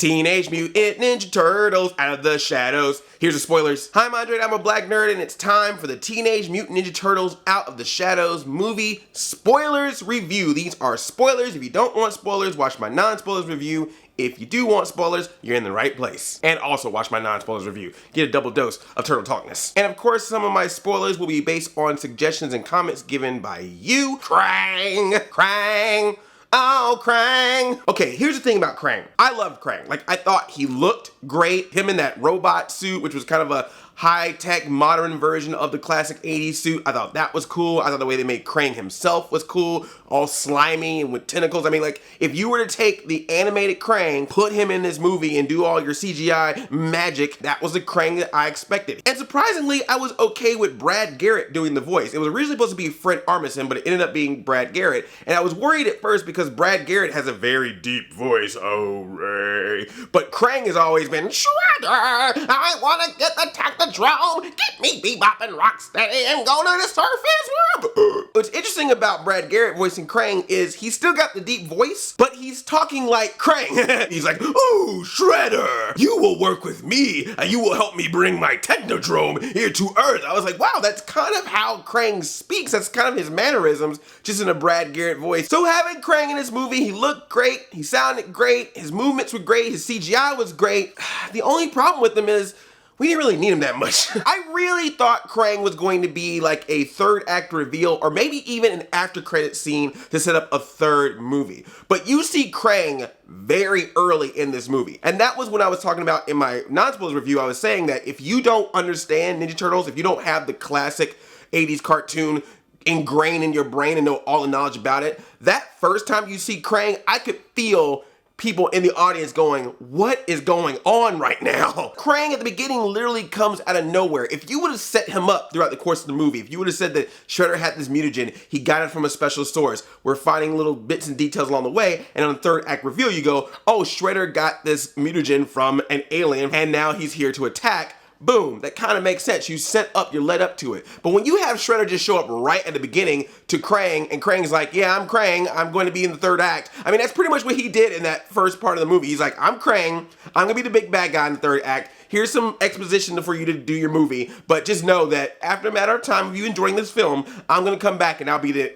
Teenage Mutant Ninja Turtles Out of the Shadows. Here's the spoilers. Hi, I'm Andre, I'm a black nerd, and it's time for the Teenage Mutant Ninja Turtles Out of the Shadows movie spoilers review. These are spoilers. If you don't want spoilers, watch my non-spoilers review. If you do want spoilers, you're in the right place. And also watch my non-spoilers review. Get a double dose of Turtle Talkness. And of course, some of my spoilers will be based on suggestions and comments given by you. Krang. Oh, Krang. Okay, here's the thing about Krang. I loved Krang. Like, I thought he looked great. Him in that robot suit, which was kind of a high-tech, modern version of the classic 80s suit. I thought that was cool. I thought the way they made Krang himself was cool. All slimy and with tentacles. I mean, like, if you were to take the animated Krang, put him in this movie and do all your CGI magic, that was the Krang that I expected. And surprisingly, I was okay with Brad Garrett doing the voice. It was originally supposed to be Fred Armisen, but it ended up being Brad Garrett. And I was worried at first because Brad Garrett has a very deep voice. Oh, Ray. But Krang has always been, Shredder, I want to get the Technodrome. Get me Bebop and Rocksteady and go to the surface. What's interesting about Brad Garrett voicing Krang is he's still got the deep voice, but he's talking like Krang. He's like, oh, Shredder, you will work with me and you will help me bring my Technodrome here to Earth. I was like, wow, that's kind of how Krang speaks. That's kind of his mannerisms, just in a Brad Garrett voice. So having Krang in this movie, he looked great, he sounded great, his movements were great, his CGI was great. The only problem with him is we didn't really need him that much. I really thought Krang was going to be like a third act reveal or maybe even an after credit scene to set up a third movie. But you see Krang very early in this movie. And that was when I was talking about in my non-spoilers review. I was saying that if you don't understand Ninja Turtles, if you don't have the classic 80s cartoon ingrained in your brain and know all the knowledge about it, that first time you see Krang, I could feel people in the audience going, what is going on right now? Krang at the beginning literally comes out of nowhere. If you would have set him up throughout the course of the movie, if you would have said that Shredder had this mutagen, he got it from a special source, we're finding little bits and details along the way, and on the third act reveal you go, oh, Shredder got this mutagen from an alien and now he's here to attack. Boom, that kind of makes sense. You set up, you're led up to it. But when you have Shredder just show up right at the beginning to Krang, and Krang's like, yeah, I'm Krang, I'm going to be in the third act. I mean, that's pretty much what he did in that first part of the movie. He's like, I'm Krang, I'm gonna be the big bad guy in the third act. Here's some exposition for you to do your movie, but just know that after a matter of time of you enjoying this film, I'm gonna come back and I'll be the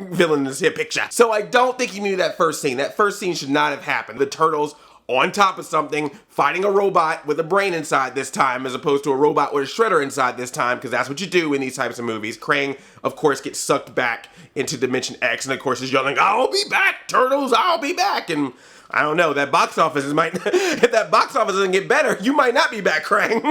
villain in this here picture. So I don't think you needed that first scene. That first scene should not have happened. The Turtles on top of something, fighting a robot with a brain inside this time, as opposed to a robot with a shredder inside this time, because that's what you do in these types of movies. Krang, of course, gets sucked back into Dimension X, and of course is yelling, I'll be back, Turtles, I'll be back, and I don't know, that box office might, if that box office doesn't get better, you might not be back, Krang.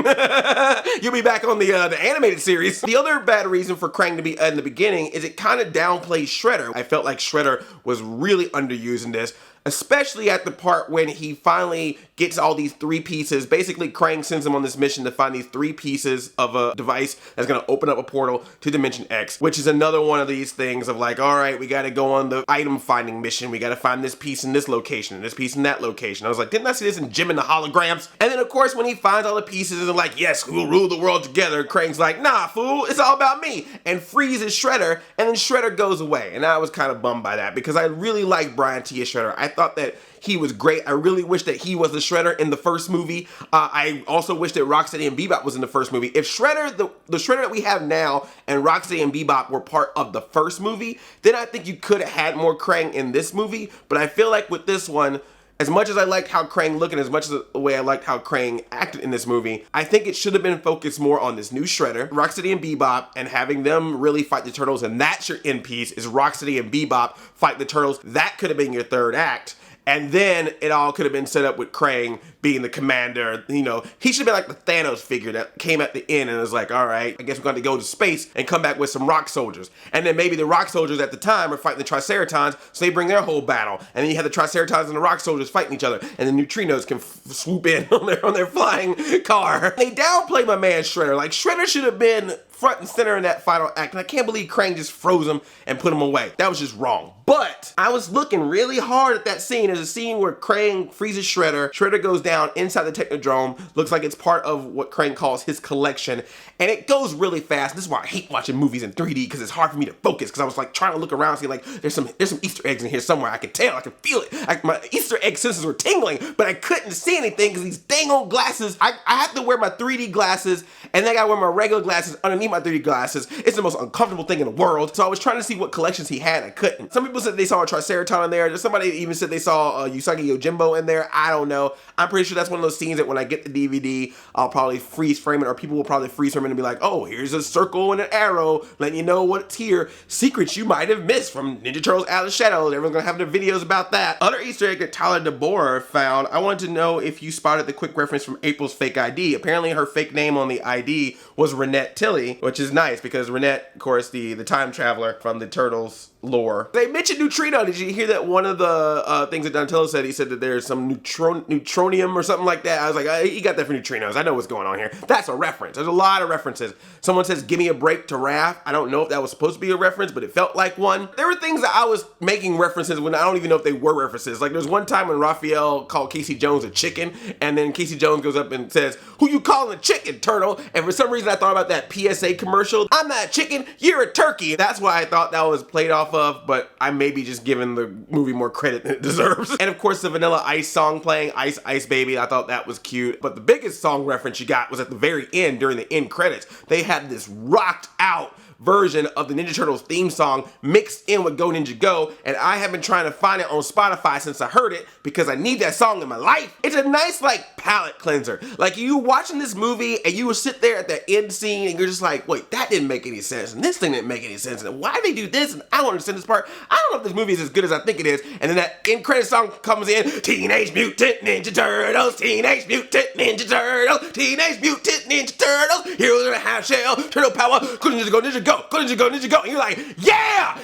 You'll be back on the animated series. The other bad reason for Krang to be in the beginning is it kind of downplays Shredder. I felt like Shredder was really underused in this, especially at the part when he finally gets all these three pieces. Basically, Krang sends him on this mission to find these three pieces of a device that's going to open up a portal to Dimension X, which is another one of these things of like, all right, we got to go on the item finding mission. We got to find this piece in this location and this piece in that location. I was like, didn't I see this in Jim and the Holograms? And then, of course, when he finds all the pieces and like, yes, we'll rule the world together, Krang's like, nah, fool, it's all about me, and freezes Shredder, and then Shredder goes away. And I was kind of bummed by that because I really liked Brian T. as Shredder. I thought that he was great. I really wish that he was the Shredder in the first movie. I also wish that Rocksteady and Bebop was in the first movie. If Shredder, the Shredder that we have now, and Rocksteady and Bebop were part of the first movie, then I think you could have had more Krang in this movie. But I feel like with this one, as much as I liked how Krang looked and as much as the way I liked how Krang acted in this movie, I think it should have been focused more on this new Shredder, Rocksteady and Bebop, and having them really fight the Turtles, and that's your end piece, is Rocksteady and Bebop fight the Turtles. That could have been your third act. And then it all could have been set up with Krang being the commander. You know, he should have been like the Thanos figure that came at the end and was like, all right, I guess we're going to go to space and come back with some rock soldiers. And then maybe the rock soldiers at the time are fighting the Triceratons, so they bring their whole battle. And then you have the Triceratons and the rock soldiers fighting each other, and the neutrinos can swoop in on their flying car. They downplay my man Shredder. Like, Shredder should have been front and center in that final act, and I can't believe Krang just froze him and put him away. That was just wrong. But I was looking really hard at that scene. There's a scene where Krang freezes Shredder. Shredder goes down inside the Technodrome. Looks like it's part of what Krang calls his collection. And it goes really fast. This is why I hate watching movies in 3D, because it's hard for me to focus, because I was like trying to look around and see like there's some Easter eggs in here somewhere. I can tell, I can feel it. My Easter egg senses were tingling, but I couldn't see anything because these dang old glasses. I have to wear my 3D glasses, and then I gotta wear my regular glasses underneath my 3D glasses. It's the most uncomfortable thing in the world. So I was trying to see what collections he had, and I couldn't. Some people said they saw a Triceratops in there. There's somebody even said they saw Usagi Yojimbo in there. I don't know. I'm pretty sure that's one of those scenes that when I get the DVD, I'll probably freeze frame it, or people will probably freeze frame it and be like, oh, here's a circle and an arrow, letting you know what's here. Secrets you might have missed from Ninja Turtles Out of the Shadows. Everyone's gonna have their videos about that. Other Easter egg that Tyler DeBoer found, I wanted to know if you spotted the quick reference from April's fake ID. Apparently her fake name on the ID was Renette Tilly, which is nice because Renette, of course, the time traveler from the Turtles lore. They mentioned neutrino. Did you hear that one of the things that Donatello said? He said that there's some neutronium or something like that. I was like, he got that for neutrinos. I know what's going on here. That's a reference. There's a lot of references. Someone says, give me a break to Raph. I don't know if that was supposed to be a reference, but it felt like one. There were things that I was making references when I don't even know if they were references. Like there's one time when Raphael called Casey Jones a chicken, and then Casey Jones goes up and says, who you calling a chicken, turtle? And for some reason I thought about that PSA commercial. I'm not a chicken, you're a turkey. That's why I thought that was played off of, but I may be just giving the movie more credit than it deserves. And of course the Vanilla Ice song playing, Ice Ice Baby, I thought that was cute. But the biggest song reference you got was at the very end during the end credits. They had this rocked out version of the Ninja Turtles theme song mixed in with Go Ninja Go, and I have been trying to find it on Spotify since I heard it because I need that song in my life. It's a nice like palate cleanser. Like you watching this movie and you will sit there at the end scene and you're just like, wait, that didn't make any sense, and this thing didn't make any sense, and why did they do this, and I don't understand this part. I don't know if this movie is as good as I think it is. And then that end credit song comes in, Teenage Mutant Ninja Turtles, Teenage Mutant Ninja Turtles, Teenage Mutant Ninja Turtles, heroes in a half shell, turtle power, go ninja go ninja go, go ninja go ninja go. And you're like, yeah,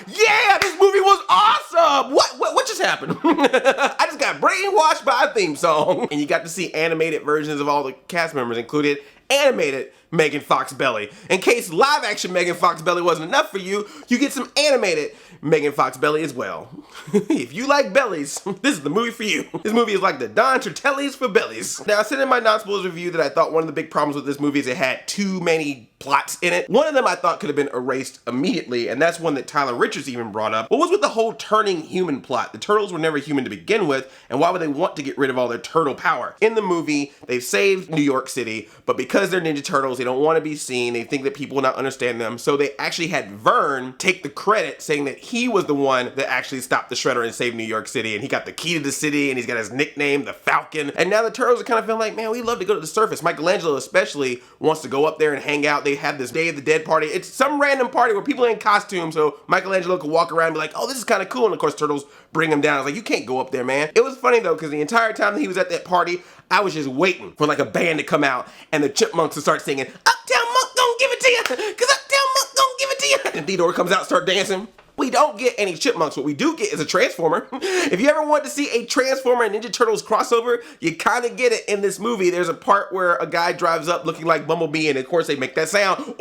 this movie was awesome. What just happened? I just got brainwashed by a theme song. And you got to see animated versions of all the cast members, included animated Megan Fox Belly. In case live action Megan Fox Belly wasn't enough for you, you get some animated Megan Fox Belly as well. If you like bellies, this is the movie for you. This movie is like the Don Tertellis for bellies. Now I said in my non-spoilers review that I thought one of the big problems with this movie is it had too many plots in it. One of them I thought could have been erased immediately, and that's one that Tyler Richards even brought up. What was with the whole turning human plot? The turtles were never human to begin with, and why would they want to get rid of all their turtle power? In the movie, they've saved New York City, but because they're Ninja Turtles, they don't want to be seen. They think that people will not understand them, so they actually had Vern take the credit, saying that he was the one that actually stopped the Shredder and saved New York City, and he got the key to the city, and he's got his nickname, the Falcon. And now the turtles are kind of feeling like, man, we love to go to the surface. Michelangelo especially wants to go up there and hang out. They have this Day of the Dead party. It's some random party where people are in costumes, so Michelangelo can walk around and be like, oh, this is kind of cool. And of course, turtles bring him down. I was like, you can't go up there, man. It was funny though, because the entire time that he was at that party, I was just waiting for like a band to come out and the Chipmunks to start singing, Uptown Monk don't give it to you, because Uptown Monk don't give it to you. And Theodore comes out and start dancing. We don't get any Chipmunks. What we do get is a Transformer. If you ever want to see a Transformer and Ninja Turtles crossover, you kind of get it in this movie. There's a part where a guy drives up looking like Bumblebee, and of course they make that sound.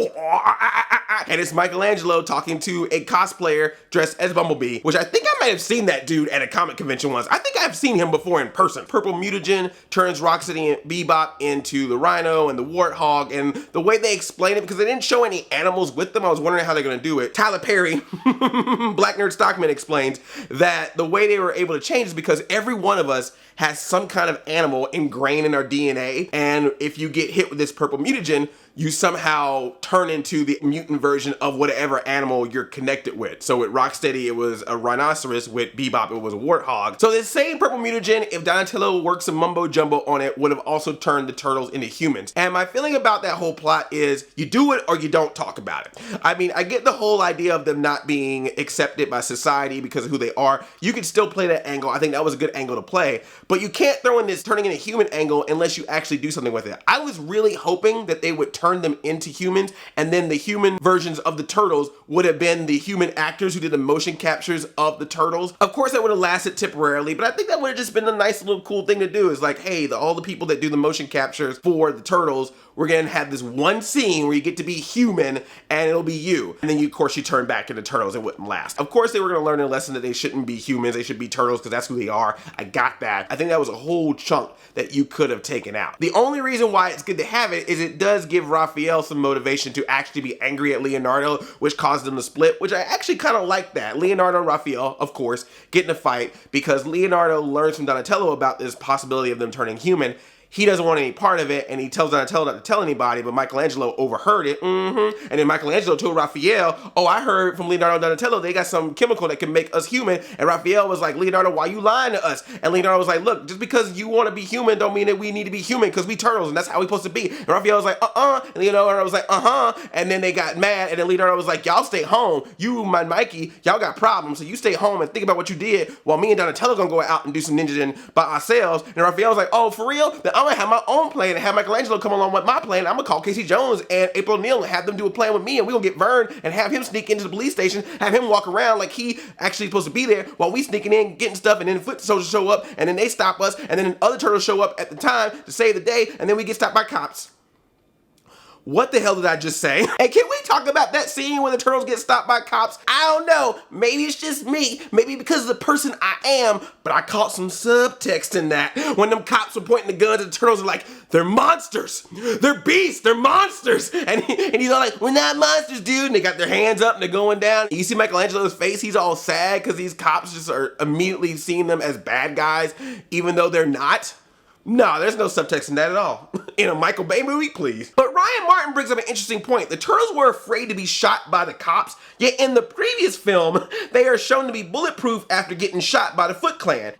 And it's Michelangelo talking to a cosplayer dressed as Bumblebee, which I think I might have seen that dude at a comic convention once. I think I've seen him before in person. Purple Mutagen turns Rocksteady Bebop into the Rhino and the Warthog, and the way they explain it, because they didn't show any animals with them, I was wondering how they're going to do it. Tyler Perry, Black Nerd Stockman, explains that the way they were able to change is because every one of us has some kind of animal ingrained in our DNA, and if you get hit with this purple mutagen, you somehow turn into the mutant version of whatever animal you're connected with. So with Rocksteady, it was a rhinoceros. With Bebop, it was a warthog. So this same purple mutagen, if Donatello worked some mumbo jumbo on it, would have also turned the turtles into humans. And my feeling about that whole plot is you do it or you don't talk about it. I mean, I get the whole idea of them not being accepted by society because of who they are. You could still play that angle. I think that was a good angle to play, but you can't throw in this turning into human angle unless you actually do something with it. I was really hoping that they would turned them into humans, and then the human versions of the turtles would have been the human actors who did the motion captures of the turtles. Of course, that would have lasted temporarily, but I think that would have just been a nice little cool thing to do. Is like, hey, all the people that do the motion captures for the turtles, we're gonna have this one scene where you get to be human and it'll be you. And then you, of course, you turn back into turtles. It wouldn't last. Of course, they were gonna learn a lesson that they shouldn't be humans. They should be turtles because that's who they are. I got that. I think that was a whole chunk that you could have taken out. The only reason why it's good to have it is it does give Raphael some motivation to actually be angry at Leonardo, which caused them to split, which I actually kind of like that. Leonardo and Raphael, of course, get in a fight because Leonardo learns from Donatello about this possibility of them turning human. He doesn't want any part of it, and he tells Donatello not to tell anybody, but Michelangelo overheard it. And then Michelangelo told Raphael, oh, I heard from Leonardo and Donatello, they got some chemical that can make us human. And Raphael was like, Leonardo, why you lying to us? And Leonardo was like, look, just because you want to be human don't mean that we need to be human, because we turtles, and that's how we supposed to be. And Raphael was like, And Leonardo was like, And then they got mad, and then Leonardo was like, y'all stay home. You, my Mikey, y'all got problems, so you stay home and think about what you did, while me and Donatello gonna go out and do some ninja by ourselves. And Raphael was like, oh, for real? Then I'm gonna have my own plan and have Michelangelo come along with my plan. I'm gonna call Casey Jones and April O'Neil and have them do a plan with me, and we gonna get Vern and have him sneak into the police station, have him walk around like he actually supposed to be there while we sneaking in, getting stuff, and then Foot soldiers show up, and then they stop us, and then other turtles show up at the time to save the day, and then we get stopped by cops. What the hell did I just say? Hey, can we talk about that scene when the turtles get stopped by cops? I don't know. Maybe it's just me. Maybe because of the person I am, but I caught some subtext in that. When them cops were pointing the guns at the turtles are like, they're monsters. They're beasts. They're monsters. And he's all like, we're not monsters, dude. And they got their hands up and they're going down. You see Michelangelo's face. He's all sad because these cops just are immediately seeing them as bad guys, even though they're not. No, there's no subtext in that at all. In a Michael Bay movie, please. But Ryan Martin brings up an interesting point. The turtles were afraid to be shot by the cops, yet in the previous film, they are shown to be bulletproof after getting shot by the Foot Clan.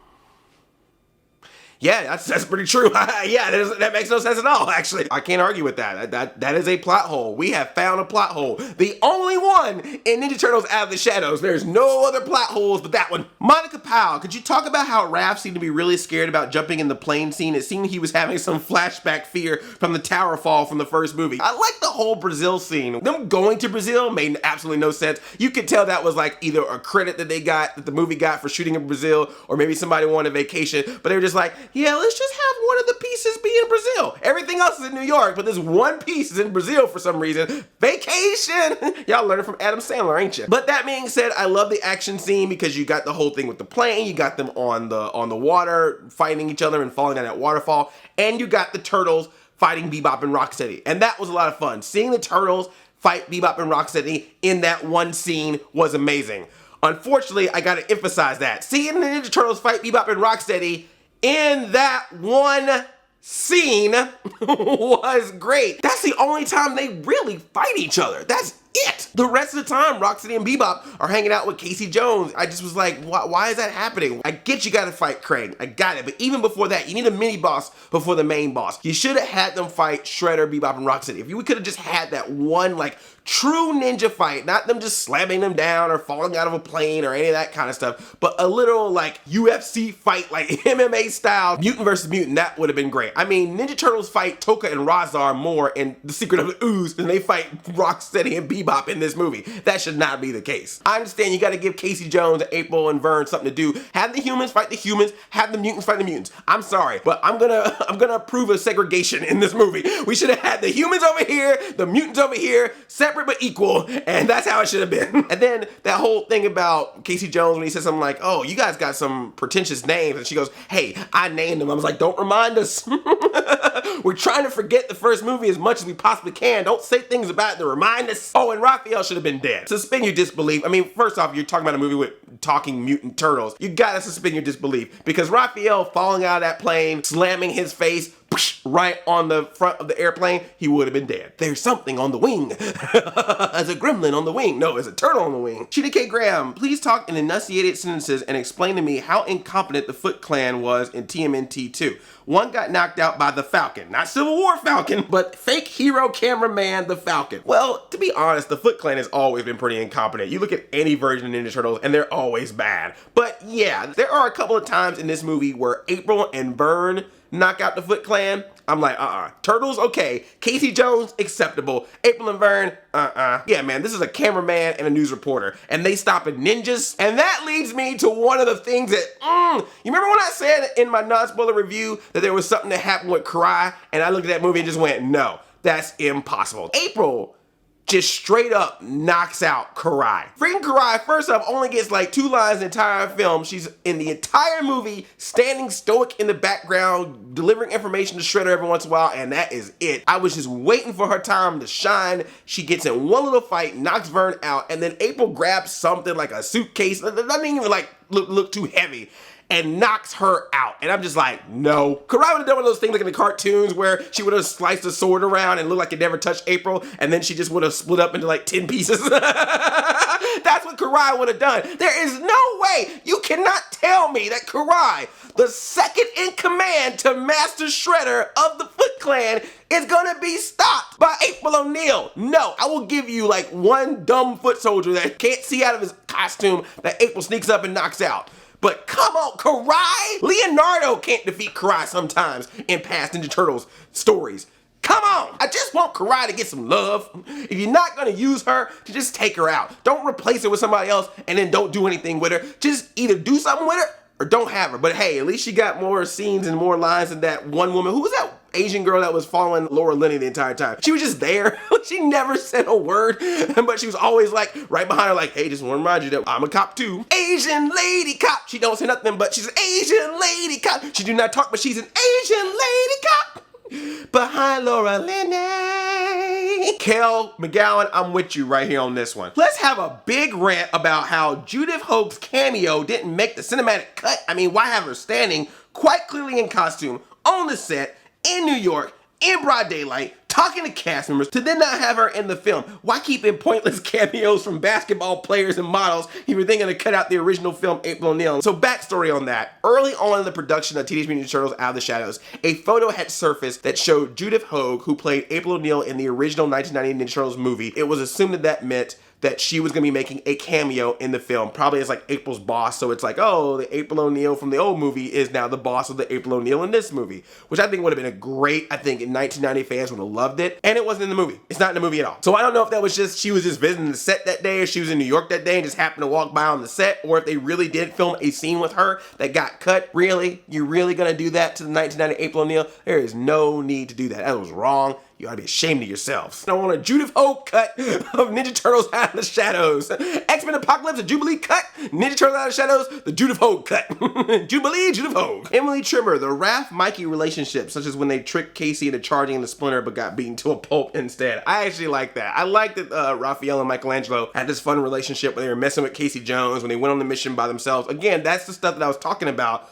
Yeah, that's pretty true. Yeah, that makes no sense at all, actually. I can't argue with that. That is a plot hole. We have found a plot hole. The only one in Ninja Turtles Out of the Shadows. There's no other plot holes but that one. Monica Powell, could you talk about how Raph seemed to be really scared about jumping in the plane scene? It seemed he was having some flashback fear from the tower fall from the first movie. I like the whole Brazil scene. Them going to Brazil made absolutely no sense. You could tell that was like either a credit that the movie got for shooting in Brazil, or maybe somebody wanted a vacation, but they were just like, yeah, let's just have one of the pieces be in Brazil. Everything else is in New York, but this one piece is in Brazil for some reason. Vacation! Y'all learning from Adam Sandler, ain't you? But that being said, I love the action scene because you got the whole thing with the plane, you got them on the water, fighting each other and falling down that waterfall, and you got the turtles fighting Bebop and Rocksteady. And that was a lot of fun. Seeing the turtles fight Bebop and Rocksteady in that one scene was amazing. Unfortunately, I gotta emphasize that. Seeing the Ninja Turtles fight Bebop and Rocksteady in that one scene was great. That's the only time they really fight each other. That's it. The rest of the time, Rocksteady and Bebop are hanging out with Casey Jones. I just was like, why is that happening? I get you gotta fight Krang. I got it. But even before that, you need a mini boss before the main boss. You should have had them fight Shredder, Bebop, and Rocksteady. If you could have just had that one, like, true ninja fight, not them just slamming them down or falling out of a plane or any of that kind of stuff, but a literal, like, UFC fight, like MMA style, mutant versus mutant, that would have been great. I mean, Ninja Turtles fight Tokka and Razar more in The Secret of the Ooze than they fight Rocksteady and Bebop in this movie. That should not be the case. I understand you gotta give Casey Jones, April, and Vern something to do. Have the humans fight the humans, have the mutants fight the mutants. I'm sorry, but I'm gonna approve of segregation in this movie. We should have had the humans over here, the mutants over here, separate but equal, and that's how it should have been. And then that whole thing about Casey Jones when he said something like, oh, you guys got some pretentious names, and she goes, hey, I named them. I was like, don't remind us. We're trying to forget the first movie as much as we possibly can. Don't say things about it to remind us. Oh, and Raphael should have been dead. Suspend your disbelief. I mean, first off, you're talking about a movie with talking mutant turtles. You gotta suspend your disbelief, because Raphael falling out of that plane, slamming his face right on the front of the airplane, he would have been dead. There's something on the wing. There's a gremlin on the wing. No, it's a turtle on the wing. Sheeta K. Graham, please talk in enunciated sentences and explain to me how incompetent the Foot Clan was in TMNT 2. One got knocked out by the Falcon. Not Civil War Falcon, but fake hero cameraman the Falcon. Well, to be honest, the Foot Clan has always been pretty incompetent. You look at any version of Ninja Turtles and they're always bad. But yeah, there are a couple of times in this movie where April and Vern knock out the Foot Clan. I'm like, Turtles, okay. Casey Jones, acceptable. April and Vern, Yeah, man, this is a cameraman and a news reporter, and they stopping ninjas. And that leads me to one of the things that, you remember when I said in my non-spoiler review that there was something that happened with Karai, and I looked at that movie and just went, no, that's impossible. April just straight up knocks out Karai. Freaking Karai, first off, only gets like 2 lines in the entire film. She's in the entire movie standing stoic in the background, delivering information to Shredder every once in a while, and that is it. I was just waiting for her time to shine. She gets in one little fight, knocks Vern out, and then April grabs something like a suitcase that doesn't even like look too heavy, and knocks her out. And I'm just like, no. Karai would have done one of those things like in the cartoons where she would have sliced the sword around and looked like it never touched April, and then she just would have split up into like 10 pieces. That's what Karai would have done. There is no way. You cannot tell me that Karai, the second in command to Master Shredder of the Foot Clan, is gonna be stopped by April O'Neil. No, I will give you like one dumb foot soldier that can't see out of his costume that April sneaks up and knocks out. But come on, Karai? Leonardo can't defeat Karai sometimes in past Ninja Turtles stories. Come on! I just want Karai to get some love. If you're not gonna use her, just take her out. Don't replace her with somebody else and then don't do anything with her. Just either do something with her or don't have her. But hey, at least she got more scenes and more lines than that one woman. Who was that Asian girl that was following Laura Linney the entire time? She was just there. She never said a word, but she was always like right behind her like, hey, just want to remind you that I'm a cop too. Asian lady cop. She don't say nothing, but she's an Asian lady cop. She do not talk, but she's an Asian lady cop. Behind Laura Linney. Kel McGowan, I'm with you right here on this one. Let's have a big rant about how Judith Hoag's cameo didn't make the cinematic cut. I mean, why have her standing quite clearly in costume on the set in New York in broad daylight talking to cast members to then not have her in the film? Why keep in pointless cameos from basketball players and models if you're thinking to cut out the original film April O'Neil? So backstory on that. Early on in the production of Teenage Mutant Ninja Turtles Out of the Shadows, a photo had surfaced that showed Judith Hoag, who played April O'Neil in the original 1990 Ninja Turtles movie. It was assumed that meant that she was going to be making a cameo in the film, probably as like April's boss. So it's like, oh, the April O'Neil from the old movie is now the boss of the April O'Neil in this movie, which I think would have been a great, I think in 1990 fans would have loved it. And it wasn't in the movie. It's not in the movie at all. So I don't know if that was just, she was just visiting the set that day, or she was in New York that day and just happened to walk by on the set, or if they really did film a scene with her that got cut. Really? You really going to do that to the 1990 April O'Neil? There is no need to do that. That was wrong. You ought to be ashamed of yourselves. I want a Judith Hoag cut of Ninja Turtles Out of the Shadows. X-Men Apocalypse, a Jubilee cut. Ninja Turtles Out of the Shadows, the Judith Hoag cut. Jubilee, Judith Hoag. Emily Trimmer, the Raph-Mikey relationship, such as when they tricked Casey into charging the Splinter but got beaten to a pulp instead. I actually like that. I like that Raphael and Michelangelo had this fun relationship when they were messing with Casey Jones, when they went on the mission by themselves. Again, that's the stuff that I was talking about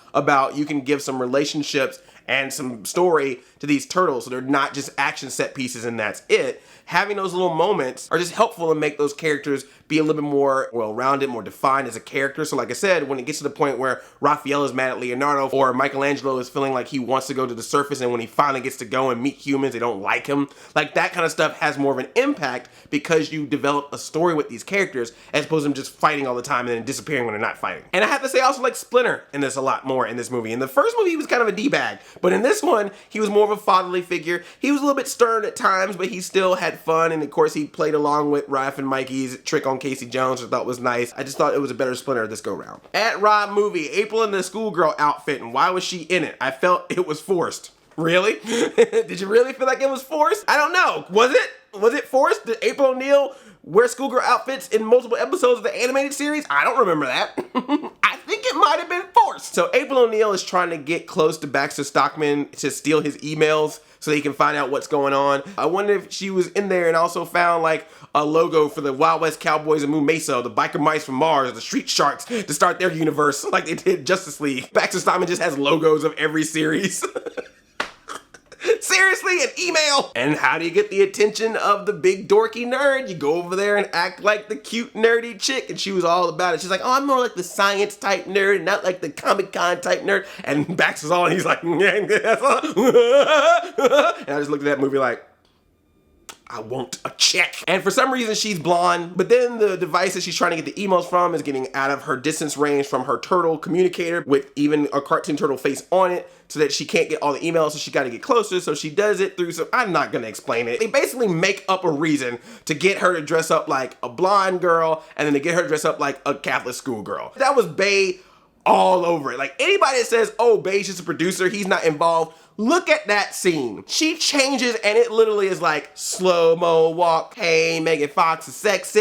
you can give some relationships and some story to these turtles, so they're not just action set pieces and that's it. Having those little moments are just helpful to make those characters be a little bit more well-rounded, more defined as a character. So like I said, when it gets to the point where Raphael is mad at Leonardo, or Michelangelo is feeling like he wants to go to the surface, and when he finally gets to go and meet humans, they don't like him. Like that kind of stuff has more of an impact because you develop a story with these characters as opposed to them just fighting all the time and then disappearing when they're not fighting. And I have to say I also like Splinter in this a lot more in this movie. In the first movie, he was kind of a D-bag, but in this one, he was more of a fatherly figure. He was a little bit stern at times, but he still had fun, and of course he played along with Raph and Mikey's trick on Casey Jones, which I thought was nice. I just thought it was a better Splinter this go round. At Rob Movie, April in the schoolgirl outfit, and why was she in it? I felt it was forced. Really? Did you really feel like it was forced? I don't know. Was it forced? Did April O'Neil wear schoolgirl outfits in multiple episodes of the animated series? I don't remember that. I think it might have been forced. So April O'Neil is trying to get close to Baxter Stockman to steal his emails so they can find out what's going on. I wonder if she was in there and also found like a logo for the Wild West Cowboys and Moo Mesa, the Biker Mice from Mars, the Street Sharks to start their universe like they did Justice League. Baxter Stockman just has logos of every series. Seriously, an email. And how do you get the attention of the big dorky nerd? You go over there and act like the cute nerdy chick, and she was all about it. She's like, oh, I'm more like the science type nerd, not like the Comic-Con type nerd. And Baxter's all, and he's like, and I just looked at that movie like, I want a check. And for some reason she's blonde, but then the device that she's trying to get the emails from is getting out of her distance range from her turtle communicator with even a cartoon turtle face on it, so that she can't get all the emails, so she got to get closer. So she does it through some, I'm not gonna explain it. They basically make up a reason to get her to dress up like a blonde girl, and then to get her to dress up like a Catholic schoolgirl. That was Bay all over it. Like, anybody that says, oh, Bay's just a producer, he's not involved, look at that scene. She changes and it literally is like slow-mo walk. Hey, Megan Fox is sexy.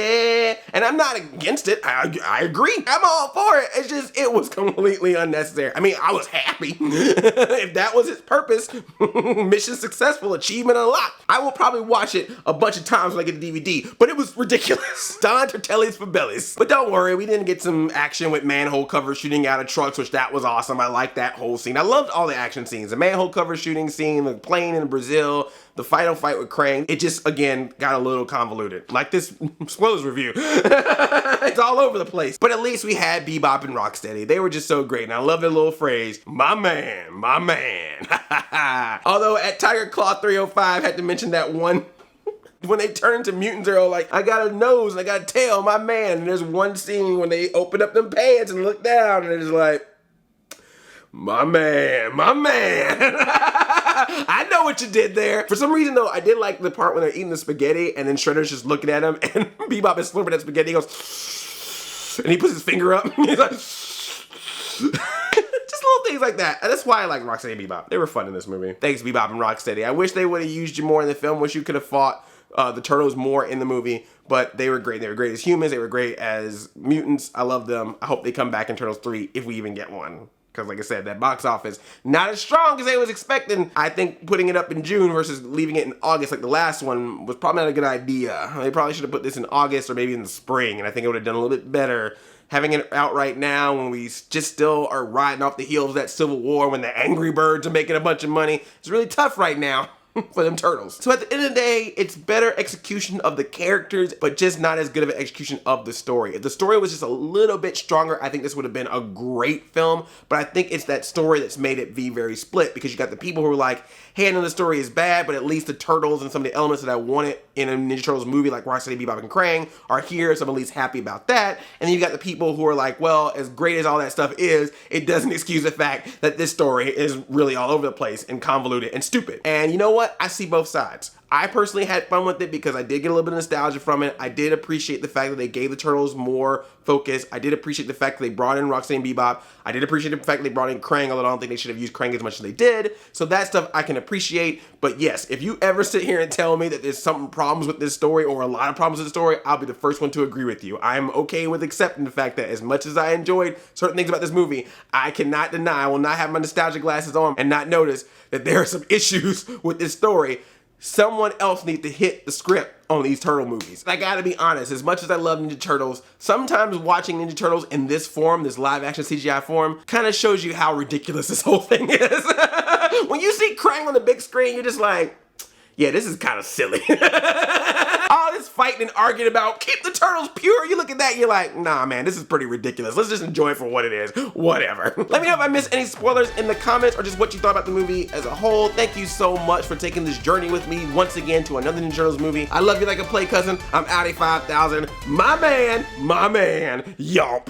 And I'm not against it. I agree. I'm all for it. It's just, it was completely unnecessary. I mean, I was happy. If that was its purpose, mission successful, achievement unlocked. I will probably watch it a bunch of times when I get the DVD, but it was ridiculous. Don Tertelli's for bellies. But don't worry, we didn't get some action with manhole covers shooting out of trucks, which that was awesome. I liked that whole scene. I loved all the action scenes. The manhole cover shooting scene, the plane in Brazil, the final fight with Krang. It just, again, got a little convoluted. Like this spoilers review. It's all over the place. But at least we had Bebop and Rocksteady. They were just so great. And I love their little phrase, my man, my man. Although at Tiger Claw 305 had to mention that one when they turn into mutants, they're all like, I got a nose and I got a tail, my man. And there's one scene when they open up them pants and look down and it's like, my man, my man. I know what you did there. For some reason though, I did like the part when they're eating the spaghetti and then Shredder's just looking at him and Bebop is slurping that spaghetti. He goes, and he puts his finger up. He's like, just little things like that. And that's why I like Rocksteady and Bebop. They were fun in this movie. Thanks, Bebop and Rocksteady. I wish they would have used you more in the film. Wish you could have fought the turtles more in the movie, but they were great. They were great as humans. They were great as mutants. I love them. I hope they come back in Turtles 3 if we even get one. Because like I said, that box office, not as strong as they was expecting. I think putting it up in June versus leaving it in August like the last one was probably not a good idea. They probably should have put this in August or maybe in the spring, and I think it would have done a little bit better. Having it out right now when we just still are riding off the heels of that Civil War, when the Angry Birds are making a bunch of money, it's really tough right now for them turtles. So at the end of the day, it's better execution of the characters, but just not as good of an execution of the story. If the story was just a little bit stronger, I think this would have been a great film, but I think it's that story that's made it be very split, because you got the people who are like, hey, I know the story is bad, but at least the turtles and some of the elements that I wanted in a Ninja Turtles movie like Rocksteady, Bebop, and Krang are here, so I'm at least happy about that. And then you got the people who are like, well, as great as all that stuff is, it doesn't excuse the fact that this story is really all over the place and convoluted and stupid. And you know what? I see both sides. I personally had fun with it because I did get a little bit of nostalgia from it. I did appreciate the fact that they gave the turtles more focus. I did appreciate the fact that they brought in Rocksteady and Bebop. I did appreciate the fact that they brought in Krang, although I don't think they should have used Krang as much as they did. So that stuff I can appreciate. But yes, if you ever sit here and tell me that there's some problems with this story or a lot of problems with the story, I'll be the first one to agree with you. I'm okay with accepting the fact that as much as I enjoyed certain things about this movie, I cannot deny, I will not have my nostalgia glasses on and not notice that there are some issues with this story. Someone else needs to hit the script on these turtle movies. I gotta be honest, as much as I love Ninja Turtles, sometimes watching Ninja Turtles in this form, this live action CGI form, kind of shows you how ridiculous this whole thing is. When you see Krang on the big screen, you're just like, yeah, this is kind of silly. All this fighting and arguing about keep the turtles pure. You look at that, you're like, nah, man, this is pretty ridiculous. Let's just enjoy it for what it is. Whatever. Let me know if I missed any spoilers in the comments or just what you thought about the movie as a whole. Thank you so much for taking this journey with me once again to another Ninja Turtles movie. I love you like a play cousin. I'm Audi 5000. My man, yomp.